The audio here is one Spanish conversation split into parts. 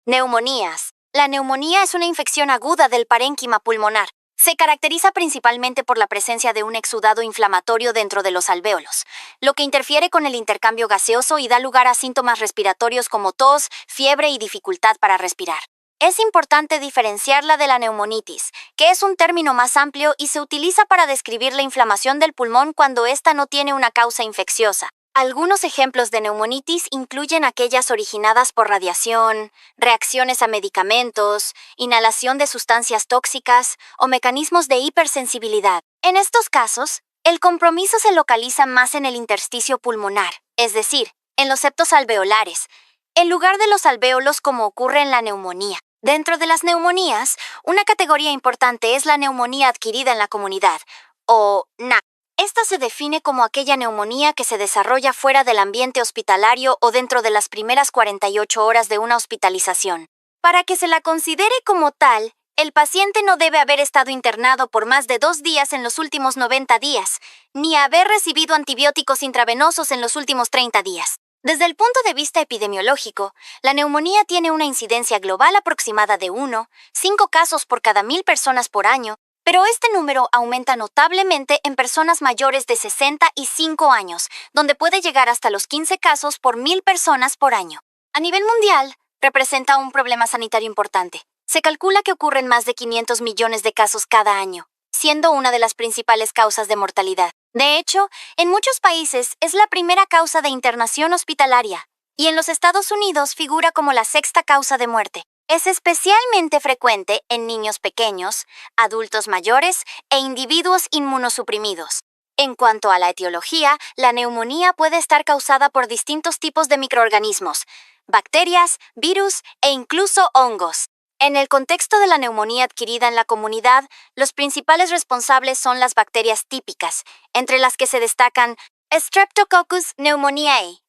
Neumonías. La neumonía es una infección aguda del parénquima pulmonar. Se caracteriza principalmente por la presencia de un exudado inflamatorio dentro de los alvéolos, lo que interfiere con el intercambio gaseoso y da lugar a síntomas respiratorios como tos, fiebre y dificultad para respirar. Es importante diferenciarla de la neumonitis, que es un término más amplio y se utiliza para describir la inflamación del pulmón cuando ésta no tiene una causa infecciosa. Algunos ejemplos de neumonitis incluyen aquellas originadas por radiación, reacciones a medicamentos, inhalación de sustancias tóxicas o mecanismos de hipersensibilidad. En estos casos, el compromiso se localiza más en el intersticio pulmonar, es decir, en los septos alveolares, en lugar de los alvéolos como ocurre en la neumonía. Dentro de las neumonías, una categoría importante es la neumonía adquirida en la comunidad, o NAC. Esta se define como aquella neumonía que se desarrolla fuera del ambiente hospitalario o dentro de las primeras 48 horas de una hospitalización. Para que se la considere como tal, el paciente no debe haber estado internado por más de 2 días en los últimos 90 días, ni haber recibido antibióticos intravenosos en los últimos 30 días. Desde el punto de vista epidemiológico, la neumonía tiene una incidencia global aproximada de 1,5 casos por cada 1.000 personas por año, pero este número aumenta notablemente en personas mayores de 65 años, donde puede llegar hasta los 15 casos por 1.000 personas por año. A nivel mundial, representa un problema sanitario importante. Se calcula que ocurren más de 500 millones de casos cada año, siendo una de las principales causas de mortalidad. De hecho, en muchos países es la primera causa de internación hospitalaria, y en los Estados Unidos figura como la sexta causa de muerte. Es especialmente frecuente en niños pequeños, adultos mayores e individuos inmunosuprimidos. En cuanto a la etiología, la neumonía puede estar causada por distintos tipos de microorganismos, bacterias, virus e incluso hongos. En el contexto de la neumonía adquirida en la comunidad, los principales responsables son las bacterias típicas, entre las que se destacan Streptococcus pneumoniae,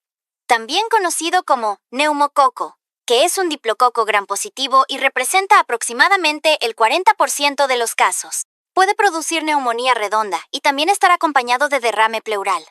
también conocido como neumococo, que es un diplococo gram positivo y representa aproximadamente el 40% de los casos. Puede producir neumonía redonda y también estar acompañado de derrame pleural.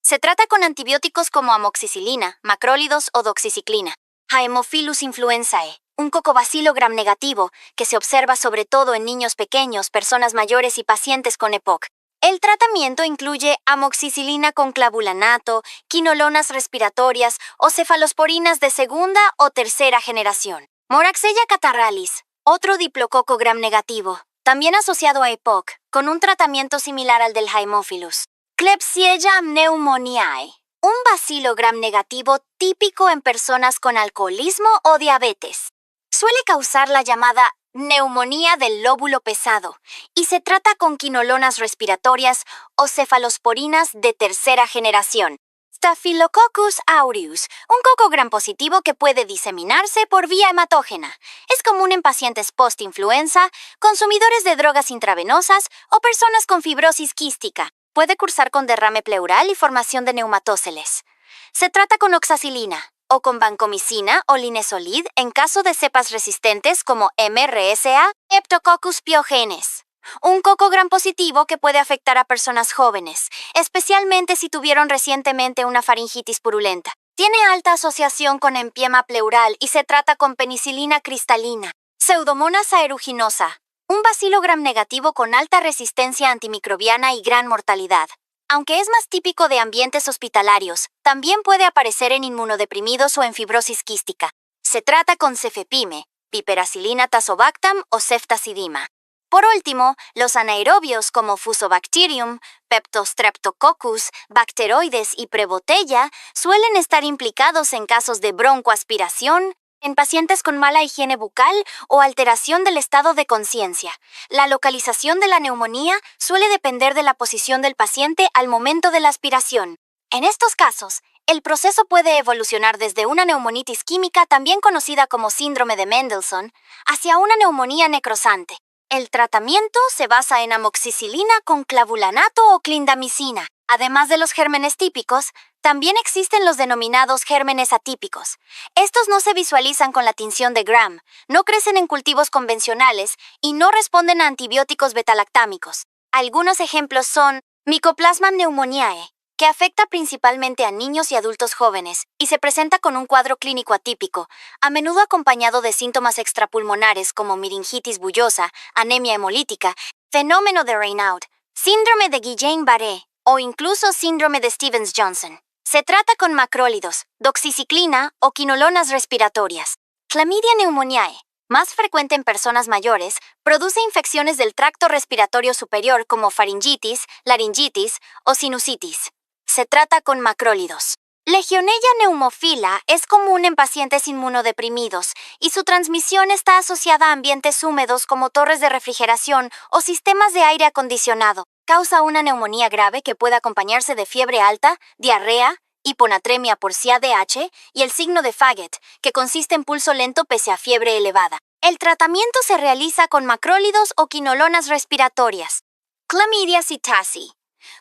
Se trata con antibióticos como amoxicilina, macrólidos o doxiciclina. Haemophilus influenzae, un cocobacilo gram negativo que se observa sobre todo en niños pequeños, personas mayores y pacientes con EPOC. El tratamiento incluye amoxicilina con clavulanato, quinolonas respiratorias o cefalosporinas de segunda o tercera generación. Moraxella catarrhalis, otro diplococo gram negativo, también asociado a EPOC, con un tratamiento similar al del Haemophilus. Klebsiella pneumoniae, un bacilo gram negativo típico en personas con alcoholismo o diabetes. Suele causar la llamada neumonía del lóbulo pesado y se trata con quinolonas respiratorias o cefalosporinas de tercera generación. Staphylococcus aureus, un coco gram positivo que puede diseminarse por vía hematógena. Es común en pacientes post-influenza, consumidores de drogas intravenosas o personas con fibrosis quística. Puede cursar con derrame pleural y formación de neumatóceles. Se trata con oxacilina o con vancomicina o linezolid en caso de cepas resistentes como MRSA, Streptococcus pyogenes. Un coco gram positivo que puede afectar a personas jóvenes, especialmente si tuvieron recientemente una faringitis purulenta. Tiene alta asociación con empiema pleural y se trata con penicilina cristalina. Pseudomonas aeruginosa, un bacilo gram negativo con alta resistencia antimicrobiana y gran mortalidad. Aunque es más típico de ambientes hospitalarios, también puede aparecer en inmunodeprimidos o en fibrosis quística. Se trata con cefepime, piperacilina tazobactam o ceftazidima. Por último, los anaerobios como Fusobacterium, Peptostreptococcus, Bacteroides y Prevotella suelen estar implicados en casos de broncoaspiración, en pacientes con mala higiene bucal o alteración del estado de conciencia. La localización de la neumonía suele depender de la posición del paciente al momento de la aspiración. En estos casos, el proceso puede evolucionar desde una neumonitis química, también conocida como síndrome de Mendelssohn, hacia una neumonía necrosante. El tratamiento se basa en amoxicilina con clavulanato o clindamicina. Además de los gérmenes típicos, también existen los denominados gérmenes atípicos. Estos no se visualizan con la tinción de Gram, no crecen en cultivos convencionales y no responden a antibióticos betalactámicos. Algunos ejemplos son Mycoplasma pneumoniae, que afecta principalmente a niños y adultos jóvenes y se presenta con un cuadro clínico atípico, a menudo acompañado de síntomas extrapulmonares como meningitis bullosa, anemia hemolítica, fenómeno de Raynaud, síndrome de Guillain-Barré o incluso síndrome de Stevens-Johnson. Se trata con macrólidos, doxiciclina o quinolonas respiratorias. Chlamydia pneumoniae, más frecuente en personas mayores, produce infecciones del tracto respiratorio superior como faringitis, laringitis o sinusitis. Se trata con macrólidos. Legionella pneumophila es común en pacientes inmunodeprimidos y su transmisión está asociada a ambientes húmedos como torres de refrigeración o sistemas de aire acondicionado. Causa una neumonía grave que puede acompañarse de fiebre alta, diarrea, hiponatremia por CADH y el signo de Faget, que consiste en pulso lento pese a fiebre elevada. El tratamiento se realiza con macrólidos o quinolonas respiratorias. Chlamydia psittaci,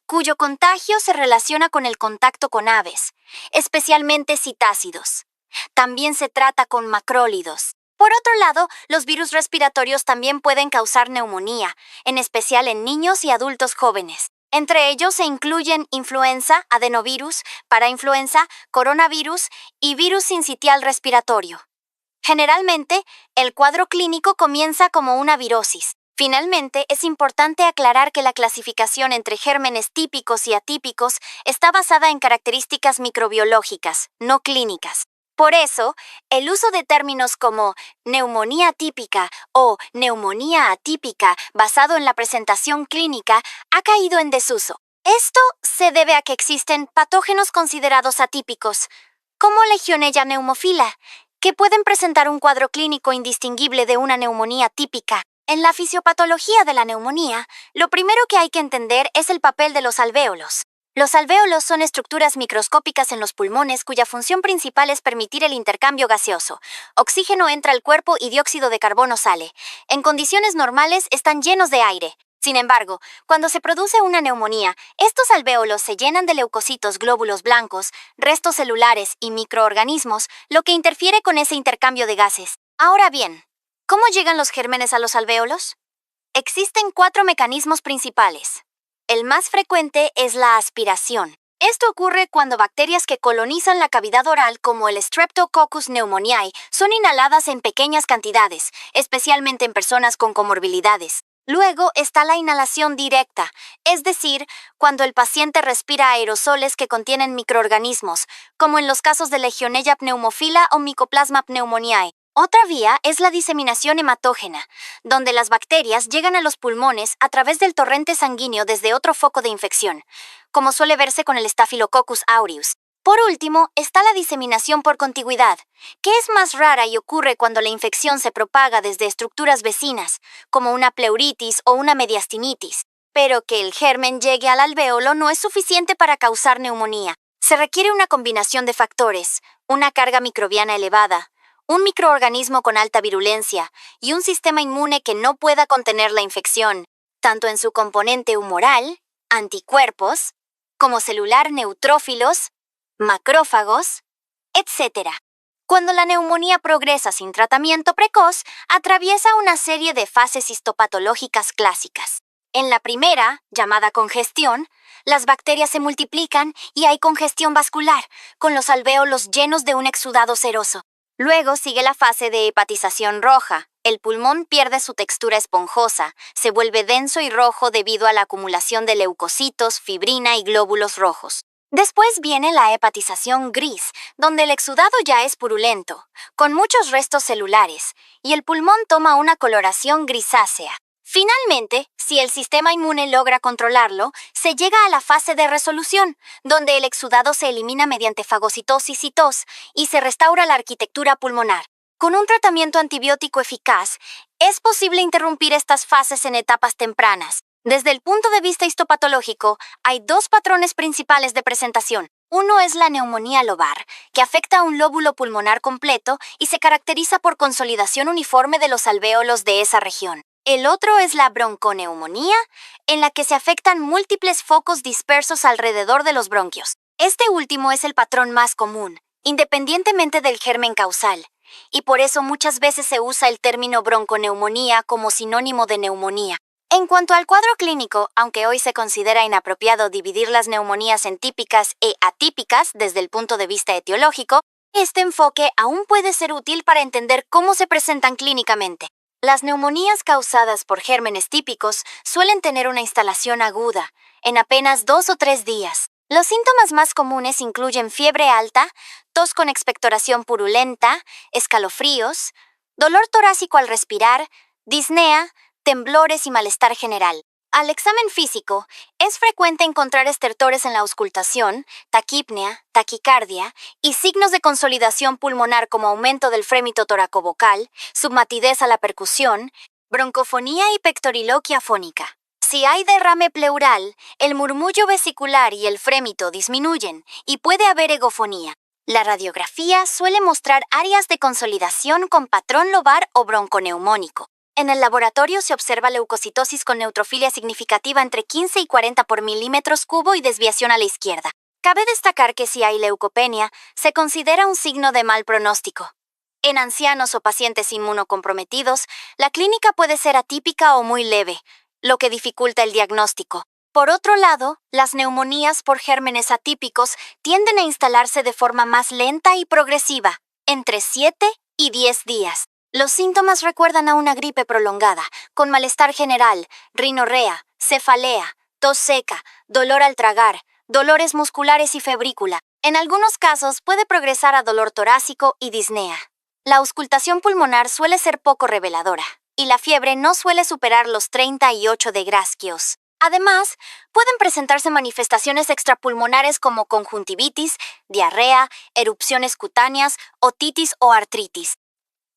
cuyo contagio se relaciona con el contacto con aves, especialmente citácidos. También se trata con macrólidos. Por otro lado, los virus respiratorios también pueden causar neumonía, en especial en niños y adultos jóvenes. Entre ellos se incluyen influenza, adenovirus, parainfluenza, coronavirus y virus sincitial respiratorio. Generalmente, el cuadro clínico comienza como una virosis. Finalmente, es importante aclarar que la clasificación entre gérmenes típicos y atípicos está basada en características microbiológicas, no clínicas. Por eso, el uso de términos como neumonía típica o neumonía atípica basado en la presentación clínica ha caído en desuso. Esto se debe a que existen patógenos considerados atípicos, como Legionella pneumophila, que pueden presentar un cuadro clínico indistinguible de una neumonía típica. En la fisiopatología de la neumonía, lo primero que hay que entender es el papel de los alvéolos. Los alvéolos son estructuras microscópicas en los pulmones cuya función principal es permitir el intercambio gaseoso. Oxígeno entra al cuerpo y dióxido de carbono sale. En condiciones normales están llenos de aire. Sin embargo, cuando se produce una neumonía, estos alvéolos se llenan de leucocitos, glóbulos blancos, restos celulares y microorganismos, lo que interfiere con ese intercambio de gases. Ahora bien, ¿cómo llegan los gérmenes a los alvéolos? Existen 4 mecanismos principales. El más frecuente es la aspiración. Esto ocurre cuando bacterias que colonizan la cavidad oral, como el Streptococcus pneumoniae, son inhaladas en pequeñas cantidades, especialmente en personas con comorbilidades. Luego está la inhalación directa, es decir, cuando el paciente respira aerosoles que contienen microorganismos, como en los casos de Legionella pneumophila o Mycoplasma pneumoniae. Otra vía es la diseminación hematógena, donde las bacterias llegan a los pulmones a través del torrente sanguíneo desde otro foco de infección, como suele verse con el Staphylococcus aureus. Por último, está la diseminación por contigüidad, que es más rara y ocurre cuando la infección se propaga desde estructuras vecinas, como una pleuritis o una mediastinitis. Pero que el germen llegue al alvéolo no es suficiente para causar neumonía. Se requiere una combinación de factores, una carga microbiana elevada, un microorganismo con alta virulencia y un sistema inmune que no pueda contener la infección, tanto en su componente humoral, anticuerpos, como celular neutrófilos, macrófagos, etc. Cuando la neumonía progresa sin tratamiento precoz, atraviesa una serie de fases histopatológicas clásicas. En la primera, llamada congestión, las bacterias se multiplican y hay congestión vascular, con los alvéolos llenos de un exudado seroso. Luego sigue la fase de hepatización roja. El pulmón pierde su textura esponjosa, se vuelve denso y rojo debido a la acumulación de leucocitos, fibrina y glóbulos rojos. Después viene la hepatización gris, donde el exudado ya es purulento, con muchos restos celulares, y el pulmón toma una coloración grisácea. Finalmente, si el sistema inmune logra controlarlo, se llega a la fase de resolución, donde el exudado se elimina mediante fagocitosis y tos y se restaura la arquitectura pulmonar. Con un tratamiento antibiótico eficaz, es posible interrumpir estas fases en etapas tempranas. Desde el punto de vista histopatológico, hay 2 patrones principales de presentación. Uno es la neumonía lobar, que afecta a un lóbulo pulmonar completo y se caracteriza por consolidación uniforme de los alvéolos de esa región. El otro es la bronconeumonía, en la que se afectan múltiples focos dispersos alrededor de los bronquios. Este último es el patrón más común, independientemente del germen causal, y por eso muchas veces se usa el término bronconeumonía como sinónimo de neumonía. En cuanto al cuadro clínico, aunque hoy se considera inapropiado dividir las neumonías en típicas e atípicas desde el punto de vista etiológico, este enfoque aún puede ser útil para entender cómo se presentan clínicamente. Las neumonías causadas por gérmenes típicos suelen tener una instalación aguda, en apenas 2 o 3 días. Los síntomas más comunes incluyen fiebre alta, tos con expectoración purulenta, escalofríos, dolor torácico al respirar, disnea, temblores y malestar general. Al examen físico, es frecuente encontrar estertores en la auscultación, taquipnea, taquicardia y signos de consolidación pulmonar como aumento del frémito toracovocal, submatidez a la percusión, broncofonía y pectoriloquia fónica. Si hay derrame pleural, el murmullo vesicular y el frémito disminuyen y puede haber egofonía. La radiografía suele mostrar áreas de consolidación con patrón lobar o bronconeumónico. En el laboratorio se observa leucocitosis con neutrofilia significativa entre 15 y 40 por milímetros cubo y desviación a la izquierda. Cabe destacar que si hay leucopenia, se considera un signo de mal pronóstico. En ancianos o pacientes inmunocomprometidos, la clínica puede ser atípica o muy leve, lo que dificulta el diagnóstico. Por otro lado, las neumonías por gérmenes atípicos tienden a instalarse de forma más lenta y progresiva, entre 7 y 10 días. Los síntomas recuerdan a una gripe prolongada, con malestar general, rinorrea, cefalea, tos seca, dolor al tragar, dolores musculares y febrícula. En algunos casos puede progresar a dolor torácico y disnea. La auscultación pulmonar suele ser poco reveladora, y la fiebre no suele superar los 38 de Grasquios. Además, pueden presentarse manifestaciones extrapulmonares como conjuntivitis, diarrea, erupciones cutáneas, otitis o artritis.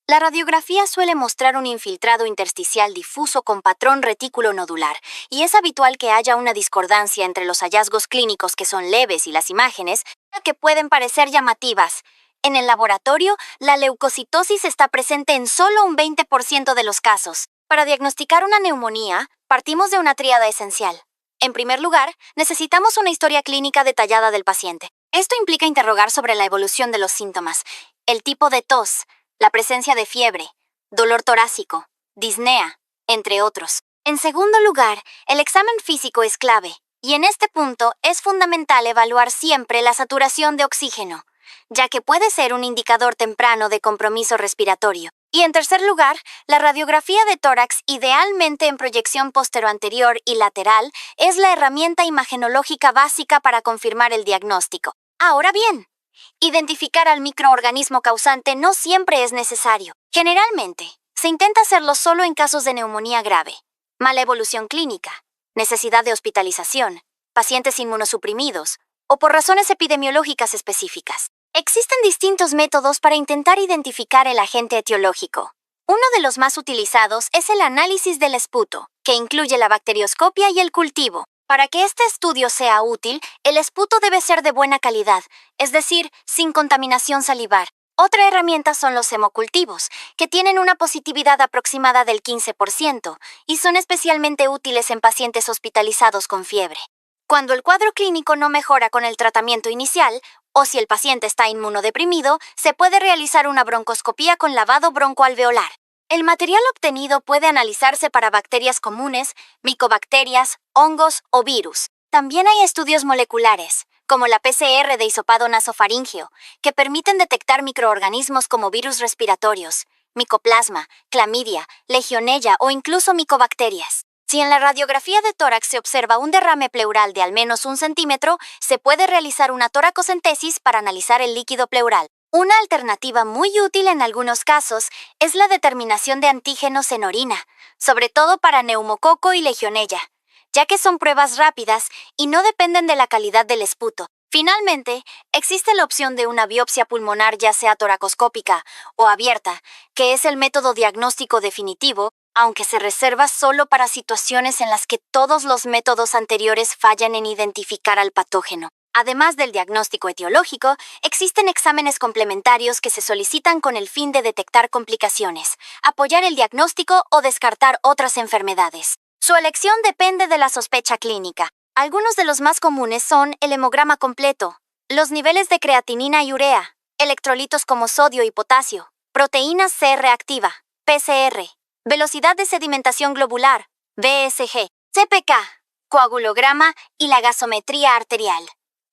La radiografía suele mostrar un infiltrado intersticial difuso con patrón retículo nodular, y es habitual que haya una discordancia entre los hallazgos clínicos que son leves y las imágenes, que pueden parecer llamativas. En el laboratorio, la leucocitosis está presente en solo un 20% de los casos. Para diagnosticar una neumonía, partimos de una tríada esencial. En primer lugar, necesitamos una historia clínica detallada del paciente. Esto implica interrogar sobre la evolución de los síntomas, el tipo de tos, la presencia de fiebre, dolor torácico, disnea, entre otros. En segundo lugar, el examen físico es clave, y en este punto es fundamental evaluar siempre la saturación de oxígeno, ya que puede ser un indicador temprano de compromiso respiratorio. Y en tercer lugar, la radiografía de tórax, idealmente en proyección posteroanterior y lateral, es la herramienta imagenológica básica para confirmar el diagnóstico. Ahora bien, identificar al microorganismo causante no siempre es necesario. Generalmente, se intenta hacerlo solo en casos de neumonía grave, mala evolución clínica, necesidad de hospitalización, pacientes inmunosuprimidos o por razones epidemiológicas específicas. Existen distintos métodos para intentar identificar el agente etiológico. Uno de los más utilizados es el análisis del esputo, que incluye la bacterioscopia y el cultivo. Para que este estudio sea útil, el esputo debe ser de buena calidad, es decir, sin contaminación salivar. Otra herramienta son los hemocultivos, que tienen una positividad aproximada del 15% y son especialmente útiles en pacientes hospitalizados con fiebre. Cuando el cuadro clínico no mejora con el tratamiento inicial, o si el paciente está inmunodeprimido, se puede realizar una broncoscopía con lavado broncoalveolar. El material obtenido puede analizarse para bacterias comunes, micobacterias, hongos o virus. También hay estudios moleculares, como la PCR de hisopado nasofaríngeo, que permiten detectar microorganismos como virus respiratorios, micoplasma, clamidia, legionella o incluso micobacterias. Si en la radiografía de tórax se observa un derrame pleural de al menos 1 centímetro, se puede realizar una toracocentesis para analizar el líquido pleural. Una alternativa muy útil en algunos casos es la determinación de antígenos en orina, sobre todo para neumococo y legionella, ya que son pruebas rápidas y no dependen de la calidad del esputo. Finalmente, existe la opción de una biopsia pulmonar ya sea toracoscópica o abierta, que es el método diagnóstico definitivo, aunque se reserva solo para situaciones en las que todos los métodos anteriores fallan en identificar al patógeno. Además del diagnóstico etiológico, existen exámenes complementarios que se solicitan con el fin de detectar complicaciones, apoyar el diagnóstico o descartar otras enfermedades. Su elección depende de la sospecha clínica. Algunos de los más comunes son el hemograma completo, los niveles de creatinina y urea, electrolitos como sodio y potasio, proteína C reactiva, PCR, velocidad de sedimentación globular, BSG, CPK, coagulograma y la gasometría arterial.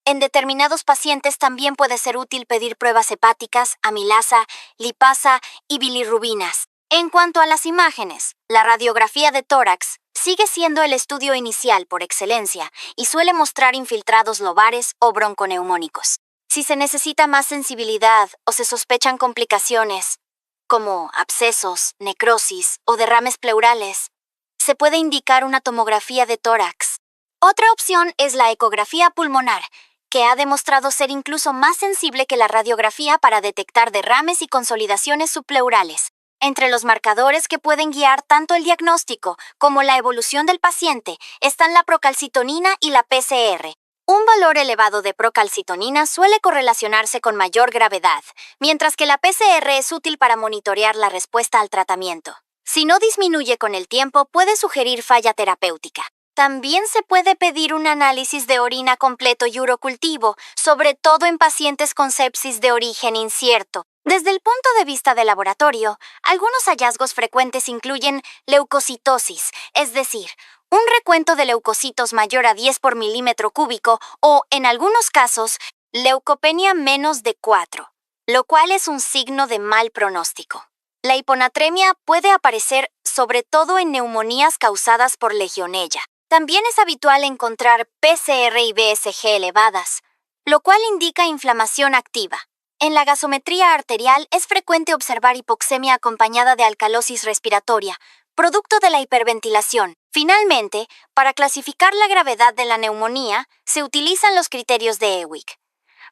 En determinados pacientes también puede ser útil pedir pruebas hepáticas, amilasa, lipasa y bilirrubinas. En cuanto a las imágenes, la radiografía de tórax sigue siendo el estudio inicial por excelencia y suele mostrar infiltrados lobares o bronconeumónicos. Si se necesita más sensibilidad o se sospechan complicaciones, como abscesos, necrosis o derrames pleurales, se puede indicar una tomografía de tórax. Otra opción es la ecografía pulmonar, que ha demostrado ser incluso más sensible que la radiografía para detectar derrames y consolidaciones subpleurales. Entre los marcadores que pueden guiar tanto el diagnóstico como la evolución del paciente están la procalcitonina y la PCR. Un valor elevado de procalcitonina suele correlacionarse con mayor gravedad, mientras que la PCR es útil para monitorear la respuesta al tratamiento. Si no disminuye con el tiempo, puede sugerir falla terapéutica. También se puede pedir un análisis de orina completo y urocultivo, sobre todo en pacientes con sepsis de origen incierto. Desde el punto de vista de laboratorio, algunos hallazgos frecuentes incluyen leucocitosis, es decir, un recuento de leucocitos mayor a 10 por milímetro cúbico o, en algunos casos, leucopenia menos de 4, lo cual es un signo de mal pronóstico. La hiponatremia puede aparecer sobre todo en neumonías causadas por Legionella. También es habitual encontrar PCR y BSG elevadas, lo cual indica inflamación activa. En la gasometría arterial es frecuente observar hipoxemia acompañada de alcalosis respiratoria, producto de la hiperventilación. Finalmente, para clasificar la gravedad de la neumonía, se utilizan los criterios de Ewick.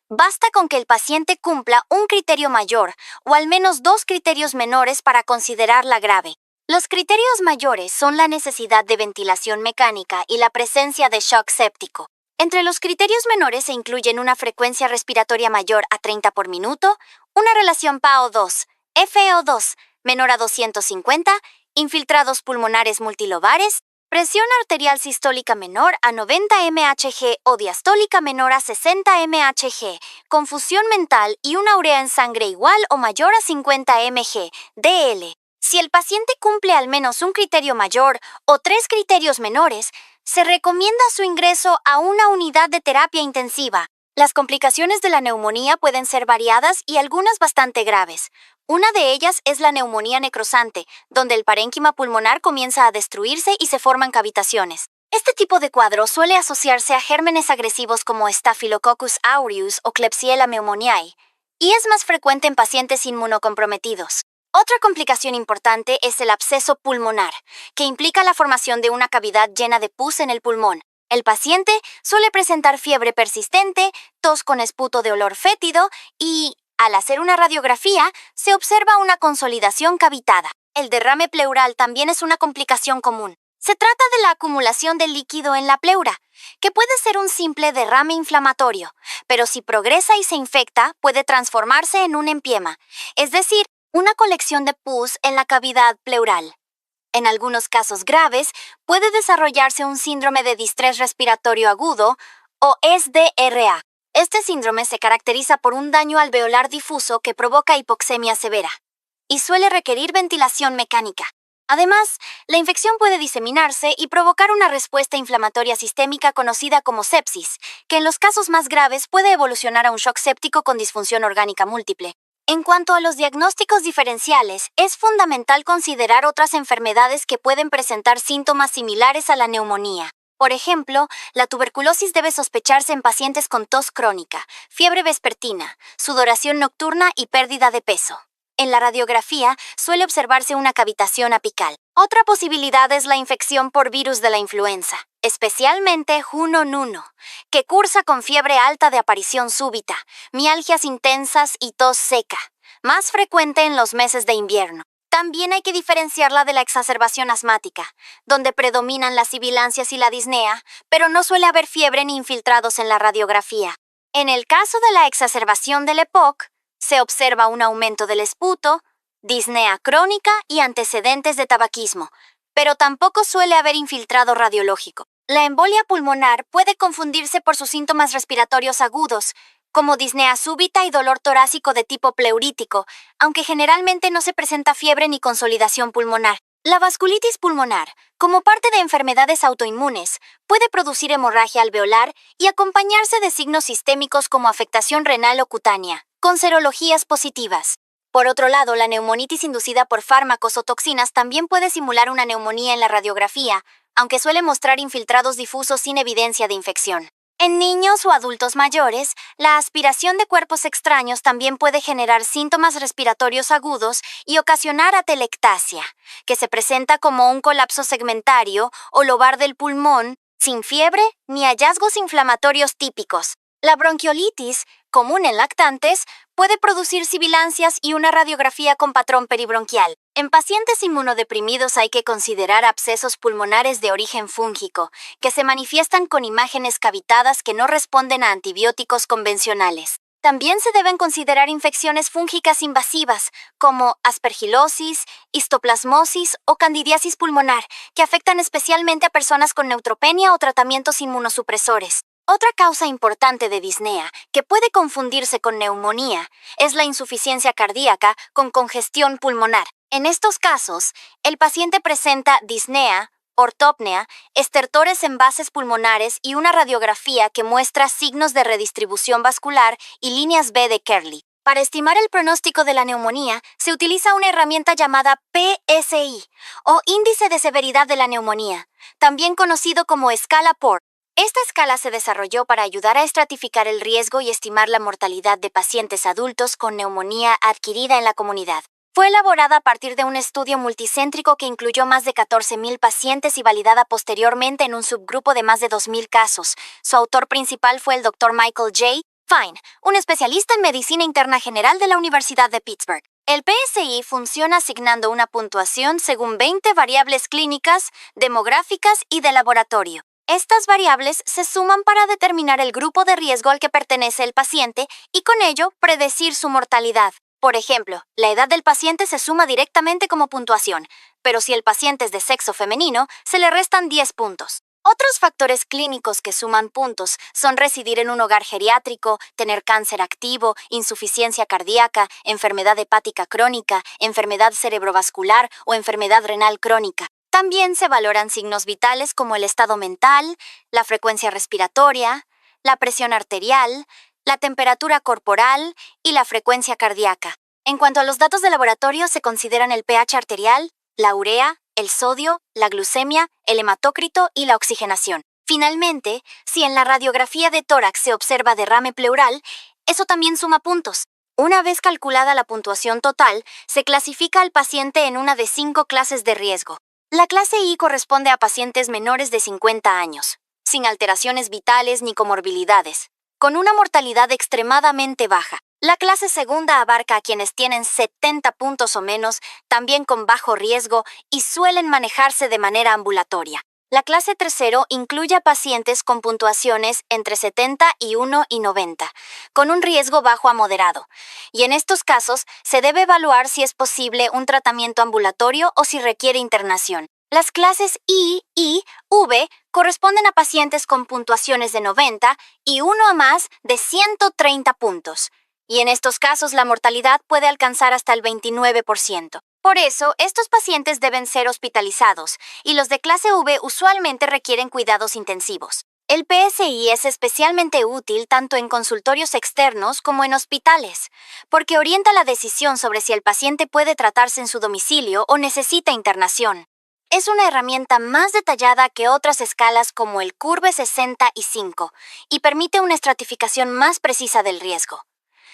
Basta con que el paciente cumpla un criterio mayor o al menos 2 criterios menores para considerarla grave. Los criterios mayores son la necesidad de ventilación mecánica y la presencia de shock séptico. Entre los criterios menores se incluyen una frecuencia respiratoria mayor a 30 por minuto, una relación PaO2, FeO2 menor a 250, infiltrados pulmonares multilobares, presión arterial sistólica menor a 90 mHg o diastólica menor a 60 mHg, confusión mental y una urea en sangre igual o mayor a 50 mg, DL. Si el paciente cumple al menos un criterio mayor o 3 criterios menores, se recomienda su ingreso a una unidad de terapia intensiva. Las complicaciones de la neumonía pueden ser variadas y algunas bastante graves. Una de ellas es la neumonía necrosante, donde el parénquima pulmonar comienza a destruirse y se forman cavitaciones. Este tipo de cuadro suele asociarse a gérmenes agresivos como Staphylococcus aureus o Klebsiella pneumoniae, y es más frecuente en pacientes inmunocomprometidos. Otra complicación importante es el absceso pulmonar, que implica la formación de una cavidad llena de pus en el pulmón. El paciente suele presentar fiebre persistente, tos con esputo de olor fétido y, al hacer una radiografía, se observa una consolidación cavitada. El derrame pleural también es una complicación común. Se trata de la acumulación de líquido en la pleura, que puede ser un simple derrame inflamatorio, pero si progresa y se infecta, puede transformarse en un empiema, es decir, una colección de pus en la cavidad pleural. En algunos casos graves, puede desarrollarse un síndrome de distrés respiratorio agudo o SDRA. Este síndrome se caracteriza por un daño alveolar difuso que provoca hipoxemia severa y suele requerir ventilación mecánica. Además, la infección puede diseminarse y provocar una respuesta inflamatoria sistémica conocida como sepsis, que en los casos más graves puede evolucionar a un shock séptico con disfunción orgánica múltiple. En cuanto a los diagnósticos diferenciales, es fundamental considerar otras enfermedades que pueden presentar síntomas similares a la neumonía. Por ejemplo, la tuberculosis debe sospecharse en pacientes con tos crónica, fiebre vespertina, sudoración nocturna y pérdida de peso. En la radiografía suele observarse una cavitación apical. Otra posibilidad es la infección por virus de la influenza, especialmente H1N1, que cursa con fiebre alta de aparición súbita, mialgias intensas y tos seca, más frecuente en los meses de invierno. También hay que diferenciarla de la exacerbación asmática, donde predominan las sibilancias y la disnea, pero no suele haber fiebre ni infiltrados en la radiografía. En el caso de la exacerbación del EPOC, se observa un aumento del esputo, disnea crónica y antecedentes de tabaquismo, pero tampoco suele haber infiltrado radiológico. La embolia pulmonar puede confundirse por sus síntomas respiratorios agudos, como disnea súbita y dolor torácico de tipo pleurítico, aunque generalmente no se presenta fiebre ni consolidación pulmonar. La vasculitis pulmonar, como parte de enfermedades autoinmunes, puede producir hemorragia alveolar y acompañarse de signos sistémicos como afectación renal o cutánea, con serologías positivas. Por otro lado, la neumonitis inducida por fármacos o toxinas también puede simular una neumonía en la radiografía, aunque suele mostrar infiltrados difusos sin evidencia de infección. En niños o adultos mayores, la aspiración de cuerpos extraños también puede generar síntomas respiratorios agudos y ocasionar atelectasia, que se presenta como un colapso segmentario o lobar del pulmón, sin fiebre ni hallazgos inflamatorios típicos. La bronquiolitis, común en lactantes, puede producir sibilancias y una radiografía con patrón peribronquial. En pacientes inmunodeprimidos hay que considerar abscesos pulmonares de origen fúngico, que se manifiestan con imágenes cavitadas que no responden a antibióticos convencionales. También se deben considerar infecciones fúngicas invasivas, como aspergilosis, histoplasmosis o candidiasis pulmonar, que afectan especialmente a personas con neutropenia o tratamientos inmunosupresores. Otra causa importante de disnea, que puede confundirse con neumonía, es la insuficiencia cardíaca con congestión pulmonar. En estos casos, el paciente presenta disnea, ortopnea, estertores en bases pulmonares y una radiografía que muestra signos de redistribución vascular y líneas B de Kerley. Para estimar el pronóstico de la neumonía, se utiliza una herramienta llamada PSI, o Índice de Severidad de la Neumonía, también conocido como escala POR. Esta escala se desarrolló para ayudar a estratificar el riesgo y estimar la mortalidad de pacientes adultos con neumonía adquirida en la comunidad. Fue elaborada a partir de un estudio multicéntrico que incluyó más de 14,000 pacientes y validada posteriormente en un subgrupo de más de 2,000 casos. Su autor principal fue el Dr. Michael J. Fine, un especialista en medicina interna general de la Universidad de Pittsburgh. El PSI funciona asignando una puntuación según 20 variables clínicas, demográficas y de laboratorio. Estas variables se suman para determinar el grupo de riesgo al que pertenece el paciente y con ello predecir su mortalidad. Por ejemplo, la edad del paciente se suma directamente como puntuación, pero si el paciente es de sexo femenino, se le restan 10 puntos. Otros factores clínicos que suman puntos son residir en un hogar geriátrico, tener cáncer activo, insuficiencia cardíaca, enfermedad hepática crónica, enfermedad cerebrovascular o enfermedad renal crónica. También se valoran signos vitales como el estado mental, la frecuencia respiratoria, la presión arterial, la temperatura corporal y la frecuencia cardíaca. En cuanto a los datos de laboratorio, se consideran el pH arterial, la urea, el sodio, la glucemia, el hematócrito y la oxigenación. Finalmente, si en la radiografía de tórax se observa derrame pleural, eso también suma puntos. Una vez calculada la puntuación total, se clasifica al paciente en una de 5 clases de riesgo. La clase I corresponde a pacientes menores de 50 años, sin alteraciones vitales ni comorbilidades, con una mortalidad extremadamente baja. La clase segunda abarca a quienes tienen 70 puntos o menos, también con bajo riesgo, y suelen manejarse de manera ambulatoria. La clase tercero incluye a pacientes con puntuaciones entre 71 y 90, con un riesgo bajo a moderado, y en estos casos se debe evaluar si es posible un tratamiento ambulatorio o si requiere internación. Las clases I y V corresponden a pacientes con puntuaciones de 90 y uno a más de 130 puntos, y en estos casos la mortalidad puede alcanzar hasta el 29%. Por eso, estos pacientes deben ser hospitalizados, y los de clase V usualmente requieren cuidados intensivos. El PSI es especialmente útil tanto en consultorios externos como en hospitales, porque orienta la decisión sobre si el paciente puede tratarse en su domicilio o necesita internación. Es una herramienta más detallada que otras escalas como el CURVE 65 y permite una estratificación más precisa del riesgo.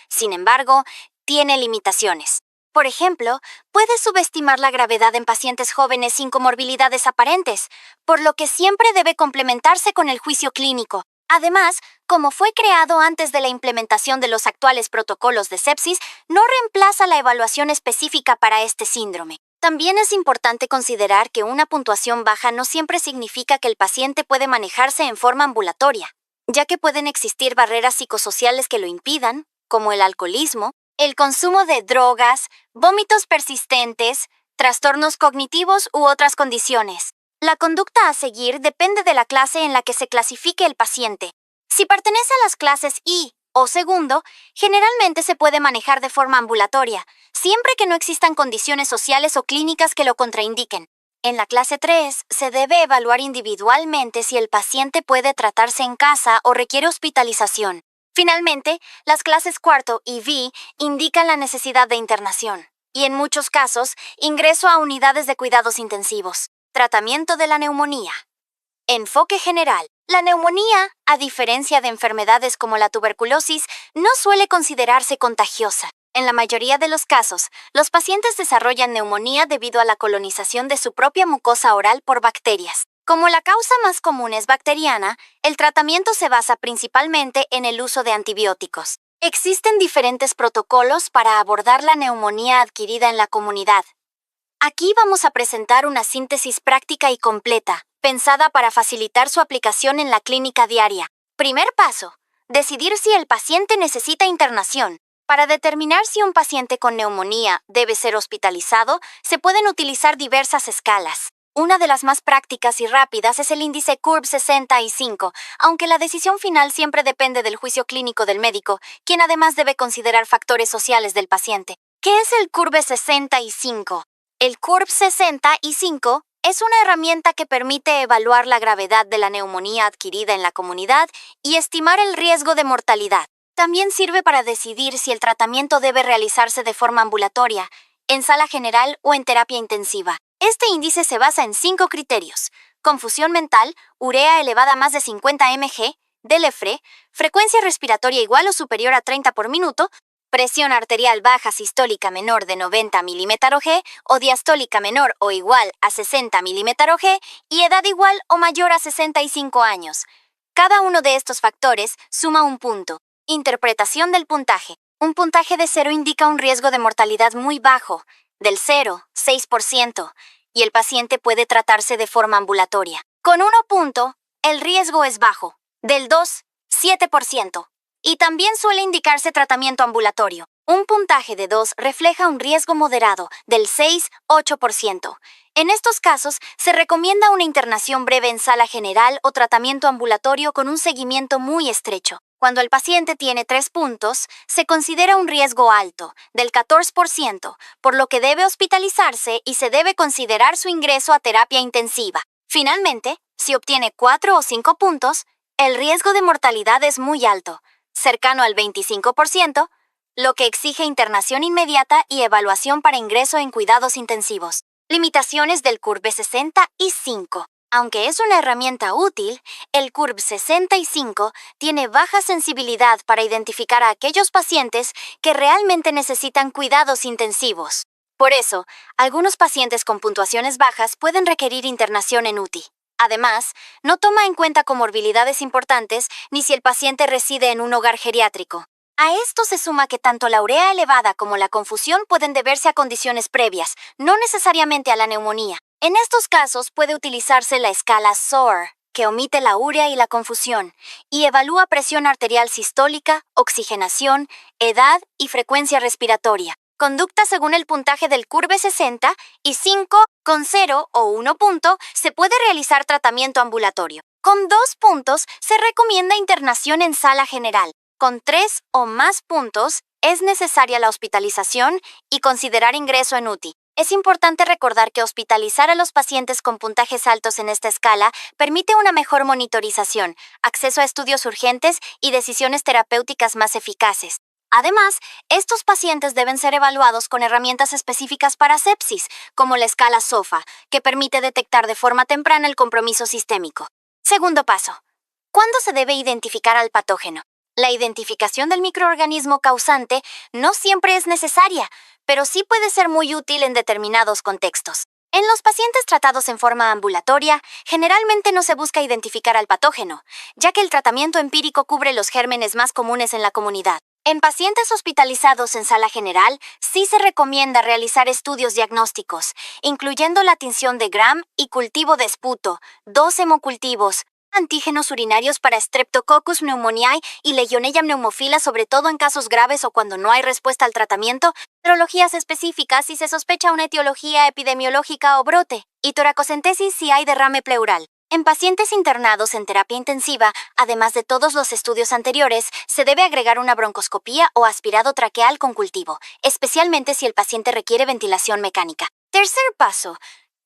Sin embargo, tiene limitaciones. Por ejemplo, puede subestimar la gravedad en pacientes jóvenes sin comorbilidades aparentes, por lo que siempre debe complementarse con el juicio clínico. Además, como fue creado antes de la implementación de los actuales protocolos de sepsis, no reemplaza la evaluación específica para este síndrome. También es importante considerar que una puntuación baja no siempre significa que el paciente puede manejarse en forma ambulatoria, ya que pueden existir barreras psicosociales que lo impidan, como el alcoholismo, el consumo de drogas, vómitos persistentes, trastornos cognitivos u otras condiciones. La conducta a seguir depende de la clase en la que se clasifique el paciente. Si pertenece a las clases I o segundo, generalmente se puede manejar de forma ambulatoria, siempre que no existan condiciones sociales o clínicas que lo contraindiquen. En la clase 3, se debe evaluar individualmente si el paciente puede tratarse en casa o requiere hospitalización. Finalmente, las clases cuarto y V indican la necesidad de internación y, en muchos casos, ingreso a unidades de cuidados intensivos. Tratamiento de la neumonía. Enfoque general. La neumonía, a diferencia de enfermedades como la tuberculosis, no suele considerarse contagiosa. En la mayoría de los casos, los pacientes desarrollan neumonía debido a la colonización de su propia mucosa oral por bacterias. Como la causa más común es bacteriana, el tratamiento se basa principalmente en el uso de antibióticos. Existen diferentes protocolos para abordar la neumonía adquirida en la comunidad. Aquí vamos a presentar una síntesis práctica y completa, pensada para facilitar su aplicación en la clínica diaria. Primer paso: decidir si el paciente necesita internación. Para determinar si un paciente con neumonía debe ser hospitalizado, se pueden utilizar diversas escalas. Una de las más prácticas y rápidas es el índice CURB-65, aunque la decisión final siempre depende del juicio clínico del médico, quien además debe considerar factores sociales del paciente. ¿Qué es el CURB-65? El CURB-65 es una herramienta que permite evaluar la gravedad de la neumonía adquirida en la comunidad y estimar el riesgo de mortalidad. También sirve para decidir si el tratamiento debe realizarse de forma ambulatoria, en sala general o en terapia intensiva. Este índice se basa en 5 criterios: confusión mental, urea elevada a más de 50 mg, DLFRE, frecuencia respiratoria igual o superior a 30 por minuto, presión arterial baja sistólica menor de 90 mmHg o diastólica menor o igual a 60 mmHg y edad igual o mayor a 65 años. Cada uno de estos factores suma un punto. Interpretación del puntaje. Un puntaje de 0 indica un riesgo de mortalidad muy bajo, del 0, 6%, y el paciente puede tratarse de forma ambulatoria. Con 1 punto, el riesgo es bajo, del 2, 7%. Y también suele indicarse tratamiento ambulatorio. Un puntaje de 2 refleja un riesgo moderado, del 6, 8%. En estos casos, se recomienda una internación breve en sala general o tratamiento ambulatorio con un seguimiento muy estrecho. Cuando el paciente tiene 3 puntos, se considera un riesgo alto, del 14%, por lo que debe hospitalizarse y se debe considerar su ingreso a terapia intensiva. Finalmente, si obtiene 4 o 5 puntos, el riesgo de mortalidad es muy alto, cercano al 25%, lo que exige internación inmediata y evaluación para ingreso en cuidados intensivos. Limitaciones del CURB-65. Aunque es una herramienta útil, el CURB-65 tiene baja sensibilidad para identificar a aquellos pacientes que realmente necesitan cuidados intensivos. Por eso, algunos pacientes con puntuaciones bajas pueden requerir internación en UTI. Además, no toma en cuenta comorbilidades importantes ni si el paciente reside en un hogar geriátrico. A esto se suma que tanto la urea elevada como la confusión pueden deberse a condiciones previas, no necesariamente a la neumonía. En estos casos puede utilizarse la escala SOAR, que omite la urea y la confusión, y evalúa presión arterial sistólica, oxigenación, edad y frecuencia respiratoria. Conducta según el puntaje del CURB-60 y 5, con 0 o 1 punto, se puede realizar tratamiento ambulatorio. Con 2 puntos, se recomienda internación en sala general. Con 3 o más puntos, es necesaria la hospitalización y considerar ingreso en UTI. Es importante recordar que hospitalizar a los pacientes con puntajes altos en esta escala permite una mejor monitorización, acceso a estudios urgentes y decisiones terapéuticas más eficaces. Además, estos pacientes deben ser evaluados con herramientas específicas para sepsis, como la escala SOFA, que permite detectar de forma temprana el compromiso sistémico. Segundo paso: ¿cuándo se debe identificar al patógeno? La identificación del microorganismo causante no siempre es necesaria, pero sí puede ser muy útil en determinados contextos. En los pacientes tratados en forma ambulatoria, generalmente no se busca identificar al patógeno, ya que el tratamiento empírico cubre los gérmenes más comunes en la comunidad. En pacientes hospitalizados en sala general, sí se recomienda realizar estudios diagnósticos, incluyendo la tinción de Gram y cultivo de esputo, 2 hemocultivos, antígenos urinarios para Streptococcus pneumoniae y Legionella pneumophila, sobre todo en casos graves o cuando no hay respuesta al tratamiento, serologías específicas si se sospecha una etiología epidemiológica o brote, y toracocentesis si hay derrame pleural. En pacientes internados en terapia intensiva, además de todos los estudios anteriores, se debe agregar una broncoscopía o aspirado traqueal con cultivo, especialmente si el paciente requiere ventilación mecánica. Tercer paso: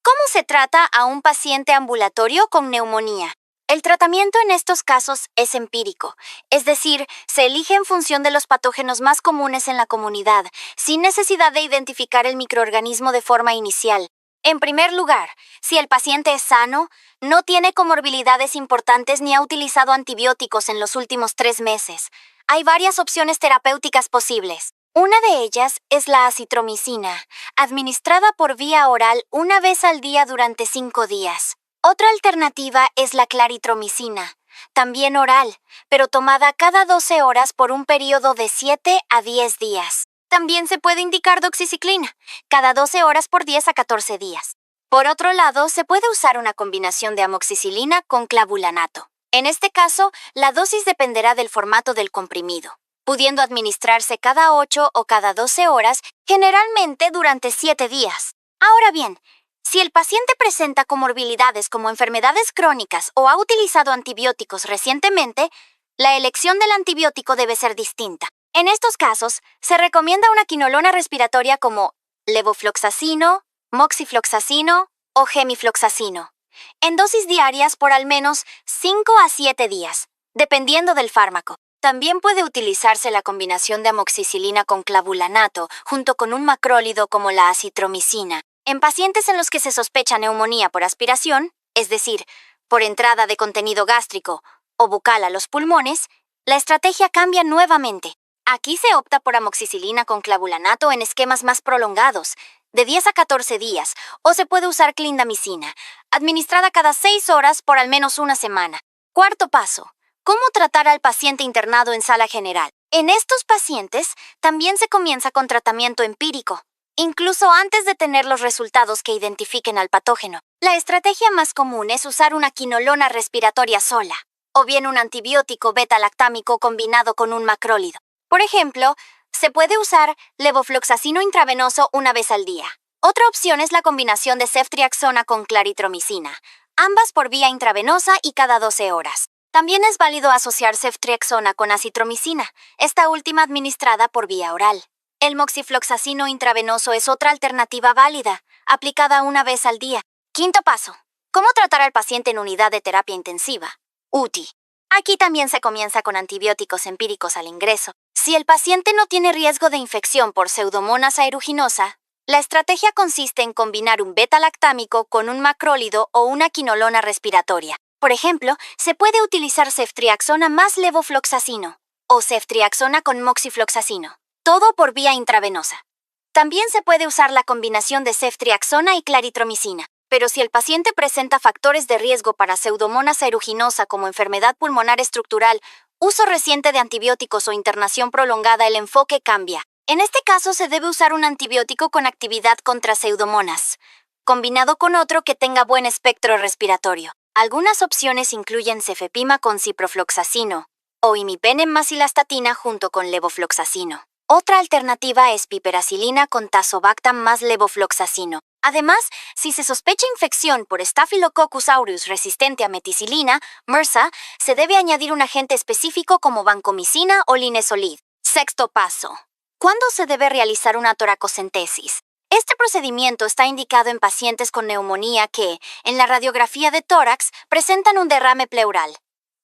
¿Cómo se trata a un paciente ambulatorio con neumonía? El tratamiento en estos casos es empírico, es decir, se elige en función de los patógenos más comunes en la comunidad, sin necesidad de identificar el microorganismo de forma inicial. En primer lugar, si el paciente es sano, no tiene comorbilidades importantes ni ha utilizado antibióticos en los últimos 3 meses, hay varias opciones terapéuticas posibles. Una de ellas es la acitromicina, administrada por vía oral una vez al día durante 5 días. Otra alternativa es la claritromicina, también oral, pero tomada cada 12 horas por un periodo de 7 a 10 días. También se puede indicar doxiciclina, cada 12 horas por 10 a 14 días. Por otro lado, se puede usar una combinación de amoxicilina con clavulanato. En este caso, la dosis dependerá del formato del comprimido, pudiendo administrarse cada 8 o cada 12 horas, generalmente durante 7 días. Ahora bien, si el paciente presenta comorbilidades como enfermedades crónicas o ha utilizado antibióticos recientemente, la elección del antibiótico debe ser distinta. En estos casos, se recomienda una quinolona respiratoria como levofloxacino, moxifloxacino o gemifloxacino, en dosis diarias por al menos 5 a 7 días, dependiendo del fármaco. También puede utilizarse la combinación de amoxicilina con clavulanato junto con un macrólido como la acitromicina. En pacientes en los que se sospecha neumonía por aspiración, es decir, por entrada de contenido gástrico o bucal a los pulmones, la estrategia cambia nuevamente. Aquí se opta por amoxicilina con clavulanato en esquemas más prolongados, de 10 a 14 días, o se puede usar clindamicina, administrada cada 6 horas por al menos una semana. Cuarto paso: ¿cómo tratar al paciente internado en sala general? En estos pacientes también se comienza con tratamiento empírico, incluso antes de tener los resultados que identifiquen al patógeno. La estrategia más común es usar una quinolona respiratoria sola, o bien un antibiótico beta-lactámico combinado con un macrólido. Por ejemplo, se puede usar levofloxacino intravenoso una vez al día. Otra opción es la combinación de ceftriaxona con claritromicina, ambas por vía intravenosa y cada 12 horas. También es válido asociar ceftriaxona con acitromicina, esta última administrada por vía oral. El moxifloxacino intravenoso es otra alternativa válida, aplicada una vez al día. Quinto paso: ¿cómo tratar al paciente en unidad de terapia intensiva? UTI. Aquí también se comienza con antibióticos empíricos al ingreso. Si el paciente no tiene riesgo de infección por Pseudomonas aeruginosa, la estrategia consiste en combinar un beta-lactámico con un macrólido o una quinolona respiratoria. Por ejemplo, se puede utilizar ceftriaxona más levofloxacino o ceftriaxona con moxifloxacino, todo por vía intravenosa. También se puede usar la combinación de ceftriaxona y claritromicina. Pero si el paciente presenta factores de riesgo para Pseudomonas aeruginosa como enfermedad pulmonar estructural, uso reciente de antibióticos o internación prolongada, el enfoque cambia. En este caso se debe usar un antibiótico con actividad contra Pseudomonas, combinado con otro que tenga buen espectro respiratorio. Algunas opciones incluyen cefepima con ciprofloxacino o imipenem más cilastatina junto con levofloxacino. Otra alternativa es piperacilina con tazobactam más levofloxacino. Además, si se sospecha infección por Staphylococcus aureus resistente a meticilina, MRSA, se debe añadir un agente específico como vancomicina o linezolid. Sexto paso: ¿cuándo se debe realizar una toracocentesis? Este procedimiento está indicado en pacientes con neumonía que, en la radiografía de tórax, presentan un derrame pleural.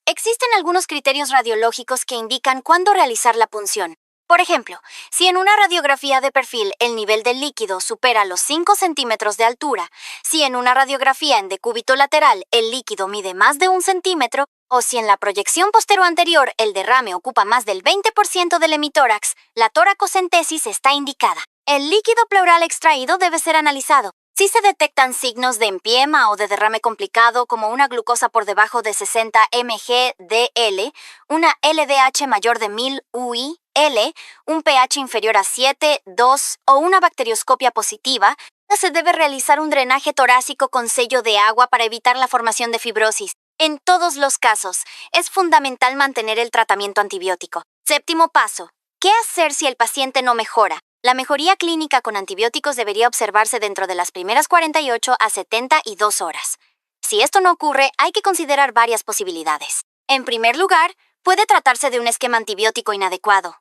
Existen algunos criterios radiológicos que indican cuándo realizar la punción. Por ejemplo, si en una radiografía de perfil el nivel del líquido supera los 5 centímetros de altura, si en una radiografía en decúbito lateral el líquido mide más de 1 centímetro, o si en la proyección posterior-anterior el derrame ocupa más del 20% del hemitórax, la toracocentesis está indicada. El líquido pleural extraído debe ser analizado. Si se detectan signos de empiema o de derrame complicado como una glucosa por debajo de 60 mg/dl, una LDH mayor de 1000 UI/L, un pH inferior a 7,2 o una bacterioscopia positiva, se debe realizar un drenaje torácico con sello de agua para evitar la formación de fibrosis. En todos los casos, es fundamental mantener el tratamiento antibiótico. Séptimo paso: ¿qué hacer si el paciente no mejora? La mejoría clínica con antibióticos debería observarse dentro de las primeras 48 a 72 horas. Si esto no ocurre, hay que considerar varias posibilidades. En primer lugar, puede tratarse de un esquema antibiótico inadecuado.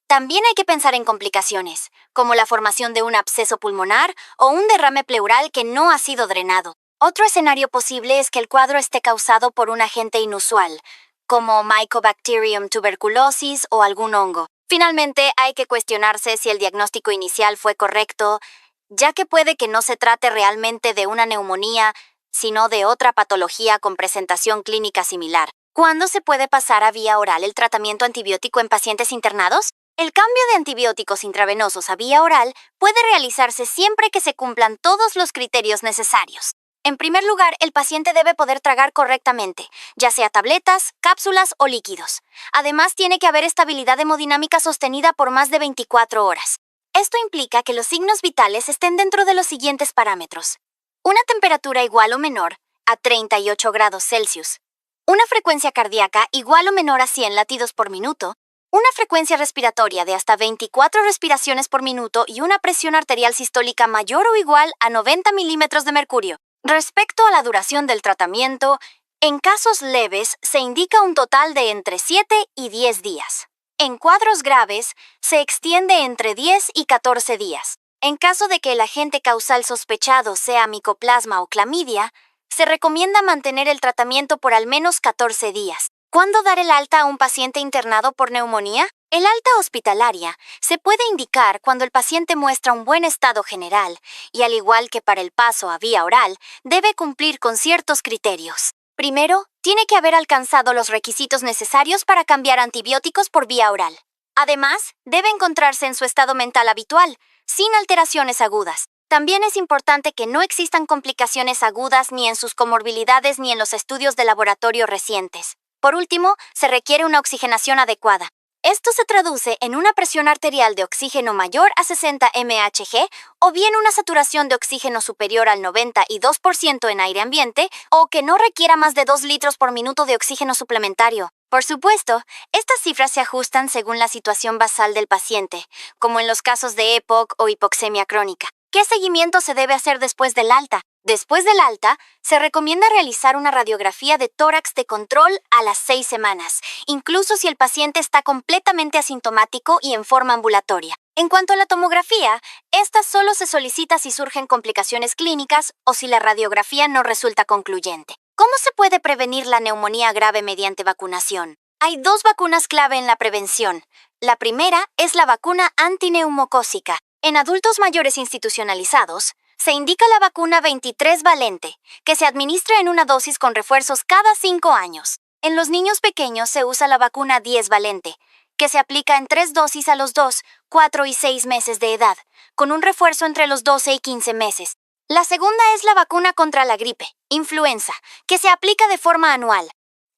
También hay que pensar en complicaciones, como la formación de un absceso pulmonar o un derrame pleural que no ha sido drenado. Otro escenario posible es que el cuadro esté causado por un agente inusual, como Mycobacterium tuberculosis o algún hongo. Finalmente, hay que cuestionarse si el diagnóstico inicial fue correcto, ya que puede que no se trate realmente de una neumonía, sino de otra patología con presentación clínica similar. ¿Cuándo se puede pasar a vía oral el tratamiento antibiótico en pacientes internados? El cambio de antibióticos intravenosos a vía oral puede realizarse siempre que se cumplan todos los criterios necesarios. En primer lugar, el paciente debe poder tragar correctamente, ya sea tabletas, cápsulas o líquidos. Además, tiene que haber estabilidad hemodinámica sostenida por más de 24 horas. Esto implica que los signos vitales estén dentro de los siguientes parámetros: una temperatura igual o menor a 38 grados Celsius, una frecuencia cardíaca igual o menor a 100 latidos por minuto, una frecuencia respiratoria de hasta 24 respiraciones por minuto y una presión arterial sistólica mayor o igual a 90 milímetros de mercurio. Respecto a la duración del tratamiento, en casos leves se indica un total de entre 7 y 10 días. En cuadros graves, se extiende entre 10 y 14 días. En caso de que el agente causal sospechado sea micoplasma o clamidia, se recomienda mantener el tratamiento por al menos 14 días. ¿Cuándo dar el alta a un paciente internado por neumonía? El alta hospitalaria se puede indicar cuando el paciente muestra un buen estado general y, al igual que para el paso a vía oral, debe cumplir con ciertos criterios. Primero, tiene que haber alcanzado los requisitos necesarios para cambiar antibióticos por vía oral. Además, debe encontrarse en su estado mental habitual, sin alteraciones agudas. También es importante que no existan complicaciones agudas ni en sus comorbilidades ni en los estudios de laboratorio recientes. Por último, se requiere una oxigenación adecuada. Esto se traduce en una presión arterial de oxígeno mayor a 60 mHg o bien una saturación de oxígeno superior al 92% en aire ambiente o que no requiera más de 2 litros por minuto de oxígeno suplementario. Por supuesto, estas cifras se ajustan según la situación basal del paciente, como en los casos de EPOC o hipoxemia crónica. ¿Qué seguimiento se debe hacer después del alta? Después del alta, se recomienda realizar una radiografía de tórax de control a las 6 semanas, incluso si el paciente está completamente asintomático y en forma ambulatoria. En cuanto a la tomografía, esta solo se solicita si surgen complicaciones clínicas o si la radiografía no resulta concluyente. ¿Cómo se puede prevenir la neumonía grave mediante vacunación? Hay 2 vacunas clave en la prevención. La primera es la vacuna antineumocócica. En adultos mayores institucionalizados, se indica la vacuna 23 valente, que se administra en una dosis con refuerzos cada 5 años. En los niños pequeños se usa la vacuna 10 valente, que se aplica en 3 dosis a los 2, 4 y 6 meses de edad, con un refuerzo entre los 12 y 15 meses. La segunda es la vacuna contra la gripe, influenza, que se aplica de forma anual.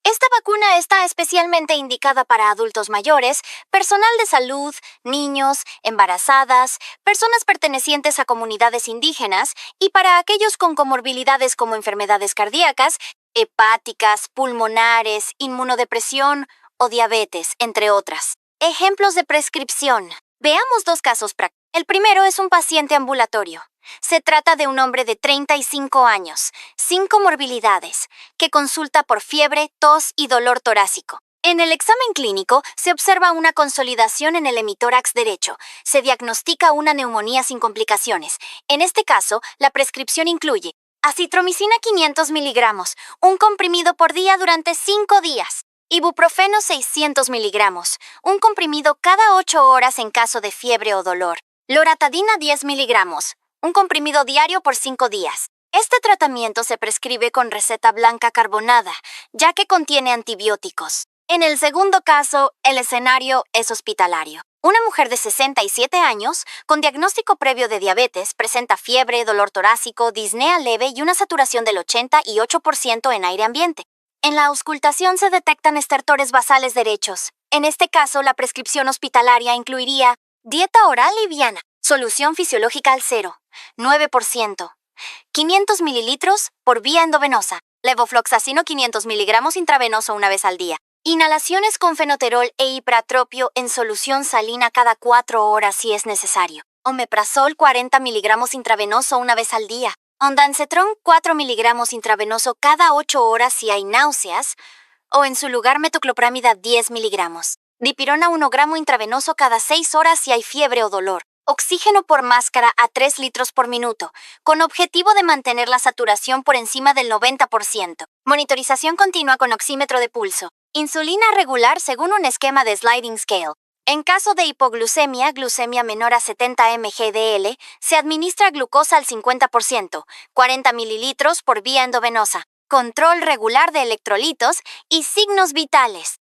Esta vacuna está especialmente indicada para adultos mayores, personal de salud, niños, embarazadas, personas pertenecientes a comunidades indígenas y para aquellos con comorbilidades como enfermedades cardíacas, hepáticas, pulmonares, inmunodepresión o diabetes, entre otras. Ejemplos de prescripción. Veamos 2 casos prácticos. El primero es un paciente ambulatorio. Se trata de un hombre de 35 años, sin comorbilidades, que consulta por fiebre, tos y dolor torácico. En el examen clínico se observa una consolidación en el hemitórax derecho. Se diagnostica una neumonía sin complicaciones. En este caso, la prescripción incluye acitromicina 500 miligramos, un comprimido por día durante 5 días. Ibuprofeno 600 miligramos, un comprimido cada 8 horas en caso de fiebre o dolor. Loratadina 10 miligramos, un comprimido diario por 5 días. Este tratamiento se prescribe con receta blanca carbonada, ya que contiene antibióticos. En el segundo caso, el escenario es hospitalario. Una mujer de 67 años, con diagnóstico previo de diabetes, presenta fiebre, dolor torácico, disnea leve y una saturación del 88% en aire ambiente. En la auscultación se detectan estertores basales derechos. En este caso, la prescripción hospitalaria incluiría dieta oral liviana, solución fisiológica al 0, 9%, 500 mililitros por vía endovenosa, levofloxacino 500 miligramos intravenoso una vez al día, inhalaciones con fenoterol e ipratropio en solución salina cada 4 horas si es necesario, omeprazol 40 miligramos intravenoso una vez al día, ondansetron 4 miligramos intravenoso cada 8 horas si hay náuseas, o en su lugar metocloprámida 10 miligramos. Dipirona 1 gramo intravenoso cada 6 horas si hay fiebre o dolor. Oxígeno por máscara a 3 litros por minuto, con objetivo de mantener la saturación por encima del 90%. Monitorización continua con oxímetro de pulso. Insulina regular según un esquema de sliding scale. En caso de hipoglucemia, glucemia menor a 70 mgdl, se administra glucosa al 50%, 40 mililitros por vía endovenosa. Control regular de electrolitos y signos vitales.